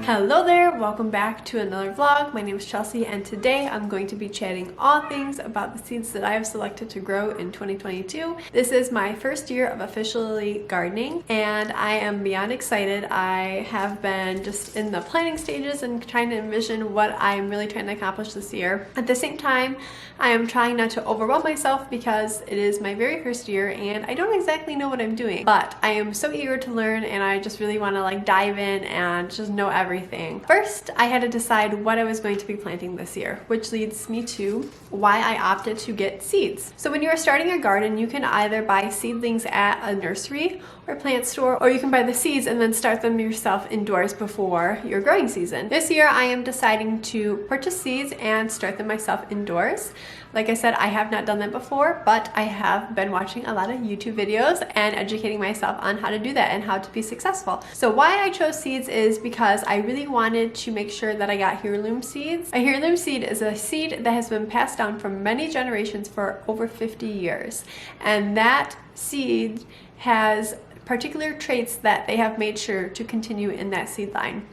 Hello there, welcome back to another vlog. My name is Chelsea and today I'm going to be chatting all things about the seeds that I have selected to grow in 2022. This is my first year of officially gardening and I am beyond excited. I have been just in the planning stages and trying to envision what I'm really trying to accomplish this year. At the same time, I am trying not to overwhelm myself because it is my very first year and I don't exactly know what I'm doing, but I am so eager to learn and I just really want to dive in and just know everything. First, I had to decide what I was going to be planting this year, which leads me to why I opted to get seeds. So when you are starting a garden, you can either buy seedlings at a nursery or plant store, or you can buy the seeds and then start them yourself indoors before your growing season. This year, I am deciding to purchase seeds and start them myself indoors. Like I said, I have not done that before, but I have been watching a lot of YouTube videos and educating myself on how to do that and how to be successful. So why I chose seeds is because I really wanted to make sure that I got heirloom seeds. A heirloom seed is a seed that has been passed down from many generations for over 50 years. And that seed has particular traits that they have made sure to continue in that seed line.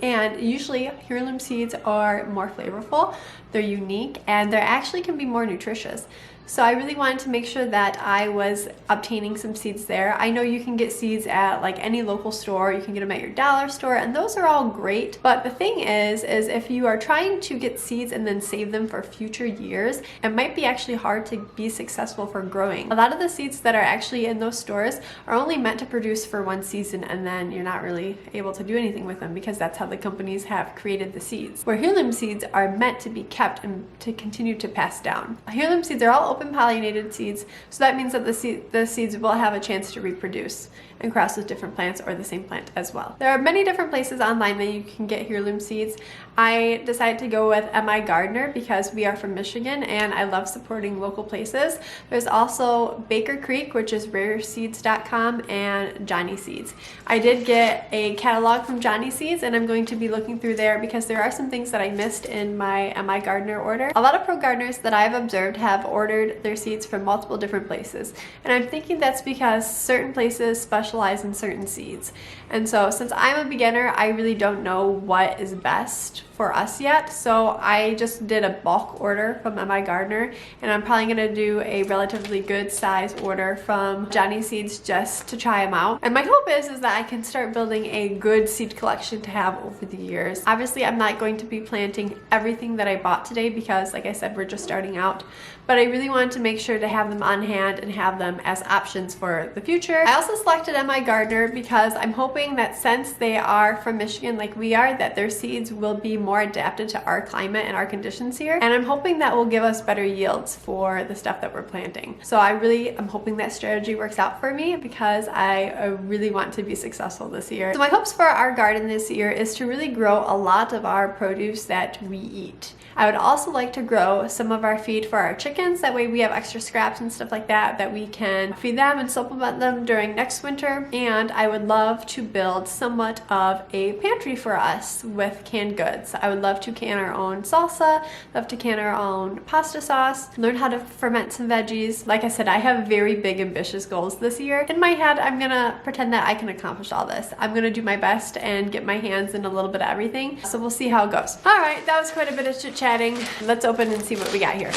And usually heirloom seeds are more flavorful, they're unique, and they actually can be more nutritious. So I really wanted to make sure that I was obtaining some seeds there. I know you can get seeds at any local store, you can get them at your dollar store, and those are all great. But the thing is if you are trying to get seeds and then save them for future years, it might be actually hard to be successful for growing. A lot of the seeds that are actually in those stores are only meant to produce for one season, and then you're not really able to do anything with them because that's how the companies have created the seeds. Where heirloom seeds are meant to be kept and to continue to pass down. Heirloom seeds are all open pollinated seeds, so that means that the seeds will have a chance to reproduce and cross with different plants or the same plant as well. There are many different places online that you can get heirloom seeds. I decided to go with MIgardener because we are from Michigan and I love supporting local places. There's also Baker Creek, which is rareseeds.com, and Johnny Seeds. I did get a catalog from Johnny Seeds and I'm going to be looking through there because there are some things that I missed in my MIgardener order. A lot of pro gardeners that I've observed have ordered their seeds from multiple different places, and I'm thinking that's because certain places specialize in certain seeds. And so since I'm a beginner, I really don't know what is best for us yet, so I just did a bulk order from MIgardener, and I'm probably going to do a relatively good size order from Johnny Seeds just to try them out. And my hope is that I can start building a good seed collection to have over the years. Obviously, I'm not going to be planting everything that I bought today because, like I said, we're just starting out, but I really wanted to make sure to have them on hand and have them as options for the future. I also selected MIgardener because I'm hoping that since they are from Michigan like we are, that their seeds will be more adapted to our climate and our conditions here, and I'm hoping that will give us better yields for the stuff that we're planting. So I'm hoping that strategy works out for me because I really want to be successful this year. So my hopes for our garden this year is to really grow a lot of our produce that we eat. I would also like to grow some of our feed for our chickens. That way we have extra scraps and stuff like that we can feed them and supplement them during next winter. And I would love to build somewhat of a pantry for us with canned goods. I would love to can our own salsa, love to can our own pasta sauce, learn how to ferment some veggies. Like I said, I have very big ambitious goals this year. In my head, I'm gonna pretend that I can accomplish all this. I'm gonna do my best and get my hands in a little bit of everything. So we'll see how it goes. All right, that was quite a bit of chit-chatting. Let's open and see what we got here.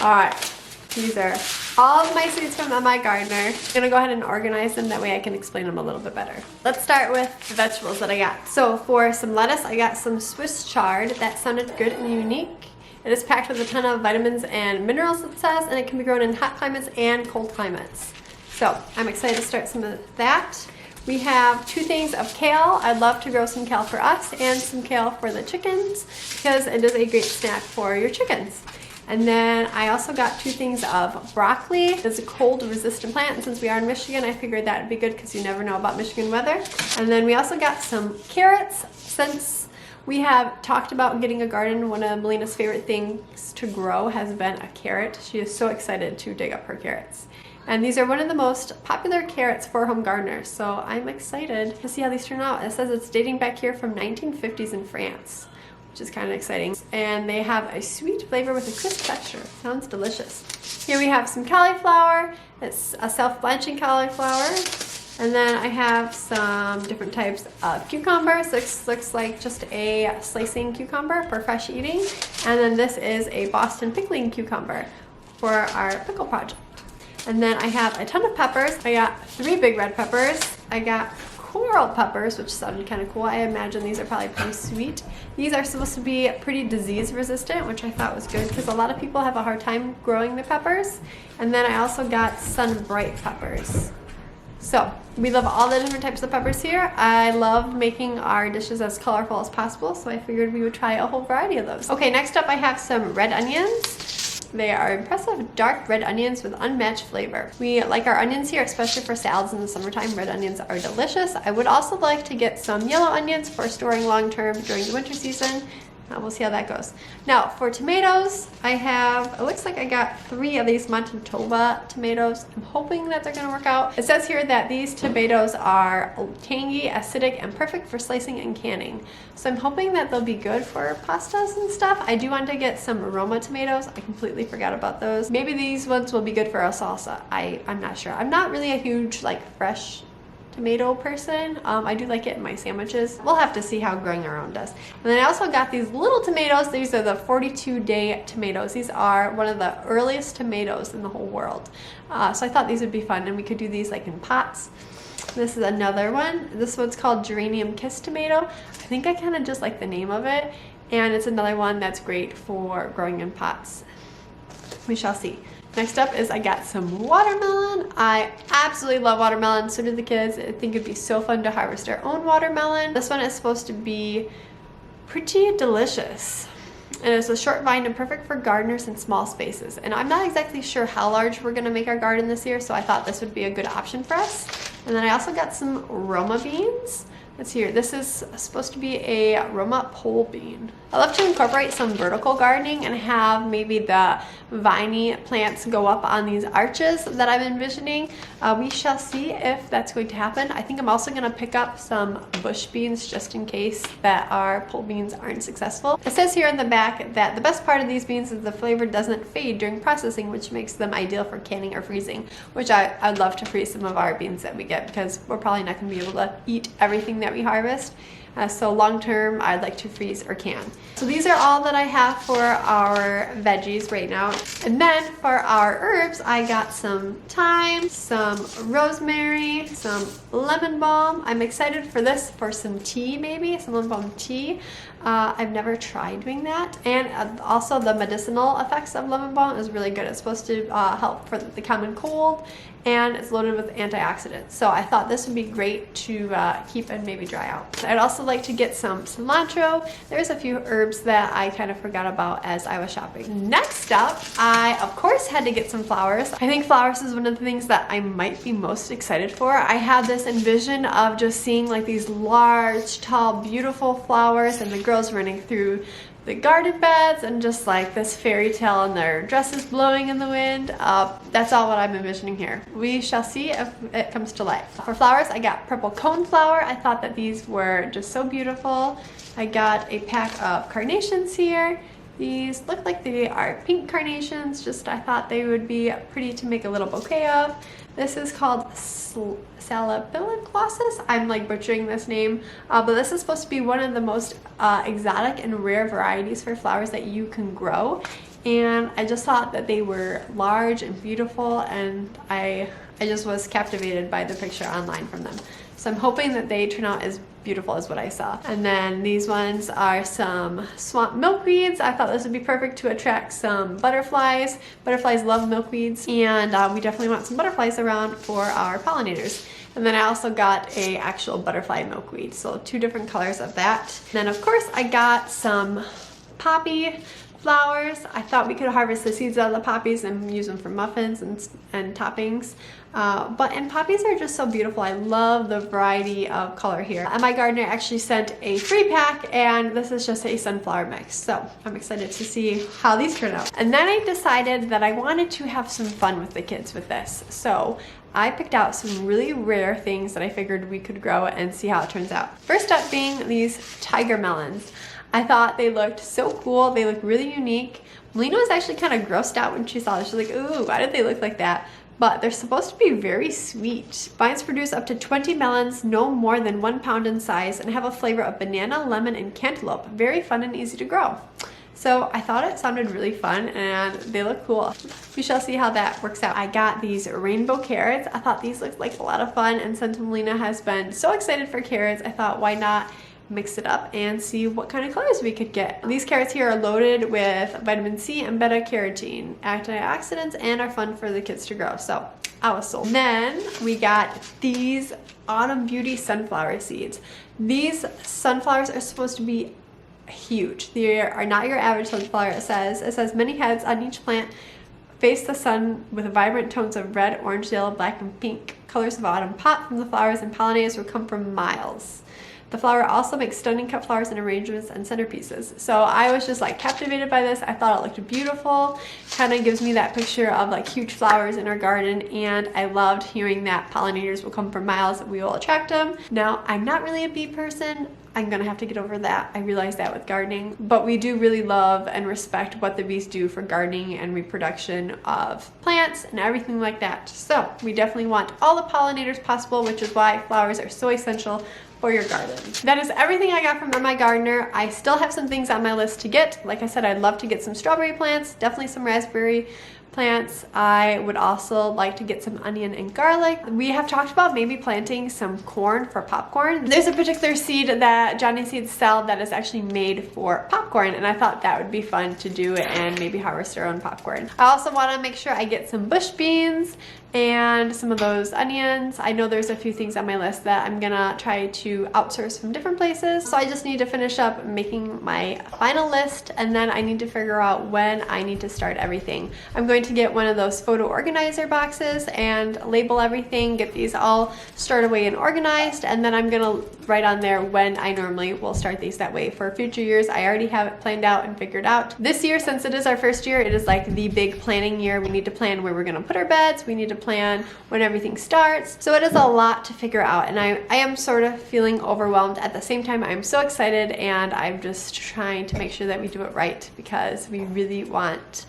All right, these are all of my seeds from MIgardener. I'm gonna go ahead and organize them, that way I can explain them a little bit better. Let's start with the vegetables that I got. So for some lettuce, I got some Swiss chard. That sounded good and unique. It is packed with a ton of vitamins and minerals, it says, and it can be grown in hot climates and cold climates. So I'm excited to start some of that. We have 2 things of kale. I'd love to grow some kale for us and some kale for the chickens because it is a great snack for your chickens. And then I also got 2 things of broccoli. It's a cold resistant plant, and since we are in Michigan, I figured that would be good because you never know about Michigan weather. And then we also got some carrots. Since we have talked about getting a garden, one of Melina's favorite things to grow has been a carrot. She is so excited to dig up her carrots. And these are one of the most popular carrots for home gardeners, so I'm excited to see how these turn out. It says it's dating back here from 1950s in France, which is kind of exciting. And they have a sweet flavor with a crisp texture. Sounds delicious. Here we have some cauliflower. It's a self-blanching cauliflower. And then I have some different types of cucumbers. This looks like just a slicing cucumber for fresh eating. And then this is a Boston pickling cucumber for our pickle project. And then I have a ton of peppers. I got 3 big red peppers. I got coral peppers, which sounded kind of cool. I imagine these are probably pretty sweet. These are supposed to be pretty disease resistant, which I thought was good because a lot of people have a hard time growing the peppers. And then I also got sun bright peppers. So we love all the different types of peppers here. I love making our dishes as colorful as possible, so I figured we would try a whole variety of those. Okay, next up I have some red onions. They are impressive dark red onions with unmatched flavor. We like our onions here, especially for salads in the summertime. Red onions are delicious. I would also like to get some yellow onions for storing long term during the winter season. We'll see how that goes. Now for tomatoes, I have, it looks like I got 3 of these Manitoba tomatoes. I'm hoping that they're gonna work out. It says here that these tomatoes are tangy, acidic, and perfect for slicing and canning. So I'm hoping that they'll be good for pastas and stuff. I do want to get some aroma tomatoes. I completely forgot about those. Maybe these ones will be good for a salsa. I'm not sure. I'm not really a huge fresh tomato person. I do like it in my sandwiches. We'll have to see how growing our own does. And then I also got these little tomatoes. These are the 42-day tomatoes. These are one of the earliest tomatoes in the whole world. So I thought these would be fun, and we could do these in pots. This is another one. This one's called Geranium Kiss Tomato. I think I kind of just like the name of it, and it's another one that's great for growing in pots. We shall see. Next up is I got some watermelon. I absolutely love watermelon, so do the kids. I think it'd be so fun to harvest our own watermelon. This one is supposed to be pretty delicious. And it's a short vine and perfect for gardeners in small spaces. And I'm not exactly sure how large we're gonna make our garden this year, so I thought this would be a good option for us. And then I also got some Roma beans. Let's see here. This is supposed to be a Roma pole bean. I love to incorporate some vertical gardening and have maybe the viney plants go up on these arches that I'm envisioning. We shall see if that's going to happen. I think I'm also going to pick up some bush beans just in case that our pole beans aren't successful. It says here in the back that the best part of these beans is the flavor doesn't fade during processing, which makes them ideal for canning or freezing, which I'd love to freeze some of our beans that we get because we're probably not going to be able to eat everything that we harvest. So long term, I'd like to freeze or can. So these are all that I have for our veggies right now. And then for our herbs, I got some thyme, some rosemary, some lemon balm. I'm excited for this for some tea maybe, some lemon balm tea. I've never tried doing that. And also the medicinal effects of lemon balm is really good. It's supposed to help for the common cold, and it's loaded with antioxidants. So I thought this would be great to keep and maybe dry out. I'd also like to get some cilantro. There's a few herbs that I kind of forgot about as I was shopping. Next up, I of course had to get some flowers. I think flowers is one of the things that I might be most excited for. I had this envision of just seeing these large, tall, beautiful flowers and the girls running through the garden beds and just this fairy tale and their dresses blowing in the wind. That's all what I'm envisioning here. We shall see if it comes to life. For flowers, I got purple coneflower. I thought that these were just so beautiful. I got a pack of carnations here. These look like they are pink carnations, I thought they would be pretty to make a little bouquet of. This is called Salabiliclossus. I'm butchering this name, but this is supposed to be one of the most exotic and rare varieties for flowers that you can grow. And I just thought that they were large and beautiful, and I just was captivated by the picture online from them. So I'm hoping that they turn out as beautiful as what I saw. And then these ones are some swamp milkweeds. I thought this would be perfect to attract some butterflies. Butterflies love milkweeds, and we definitely want some butterflies around for our pollinators. And then I also got a actual butterfly milkweed, so 2 different colors of that. And then of course I got some poppy flowers. I thought we could harvest the seeds out of the poppies and use them for muffins and toppings. And poppies are just so beautiful. I love the variety of color here. MIgardener actually sent a free pack, and this is just a sunflower mix. So I'm excited to see how these turn out. And then I decided that I wanted to have some fun with the kids with this. So I picked out some really rare things that I figured we could grow and see how it turns out. First up being these tiger melons. I thought they looked so cool. They look really unique. Melina was actually kind of grossed out when she saw it. She's like, ooh, why did they look like that? but they're supposed to be very sweet. Vines produce up to 20 melons, no more than 1 pound in size, and have a flavor of banana, lemon, and cantaloupe. Very fun and easy to grow. So I thought it sounded really fun and they look cool. We shall see how that works out. I got these rainbow carrots. I thought these looked like a lot of fun, and since Melina has been so excited for carrots, I thought why not mix it up and see what kind of colors we could get. These carrots here are loaded with vitamin C and beta carotene, antioxidants, and are fun for the kids to grow. So I was sold. Then we got these Autumn Beauty sunflower seeds. These sunflowers are supposed to be huge. They are not your average sunflower. It says many heads on each plant face the sun with vibrant tones of red, orange, yellow, black, and pink. Colors of autumn pop from the flowers, and pollinators will come from miles. The flower also makes stunning cut flowers and arrangements and centerpieces. So I was just like captivated by this. I thought it looked beautiful. Kind of gives me that picture of like huge flowers in our garden, and I loved hearing that pollinators will come from miles and we will attract them. Now, I'm not really a bee person. I'm gonna have to get over that. I realize that with gardening, but we do really love and respect what the bees do for gardening and reproduction of plants and everything like that. So we definitely want all the pollinators possible, which is why flowers are so essential for your garden. That is everything I got from MIgardener. I still have some things on my list to get. Like I said, I'd love to get some strawberry plants, definitely some raspberry plants. I would also like to get some onion and garlic. We have talked about maybe planting some corn for popcorn. There's a particular seed that Johnny Seeds sell that is actually made for popcorn, and I thought that would be fun to do and maybe harvest our own popcorn. I also want to make sure I get some bush beans and some of those onions. I know there's a few things on my list that I'm gonna try to outsource from different places. So I just need to finish up making my final list, and then I need to figure out when I need to start everything. I'm going to get one of those photo organizer boxes and label everything, get these all stored away and organized, and then I'm gonna write on there when I normally will start these. That way for future years, I already have it planned out and figured out. This year, since it is our first year, it is like the big planning year. We need to plan where we're gonna put our beds. We need to plan when everything starts. So it is a lot to figure out, and I am sort of feeling overwhelmed. At the same time, I'm so excited, and I'm just trying to make sure that we do it right because we really want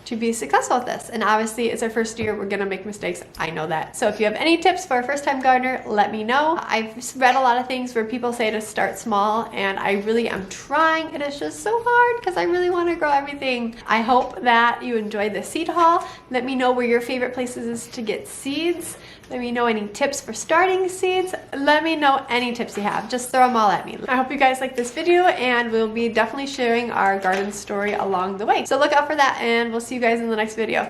to be successful at this. And obviously it's our first year, we're gonna make mistakes, I know that. So if you have any tips for a first-time gardener, let me know. I've read a lot of things where people say to start small, and I really am trying. It is just so hard because I really want to grow everything. I hope that you enjoyed the seed haul. Let me know where your favorite places is to get seeds. Let me know any tips for starting seeds. Let me know any tips you have. Just throw them all at me. I hope you guys like this video, and we'll be definitely sharing our garden story along the way. So look out for that, and we'll see you guys in the next video.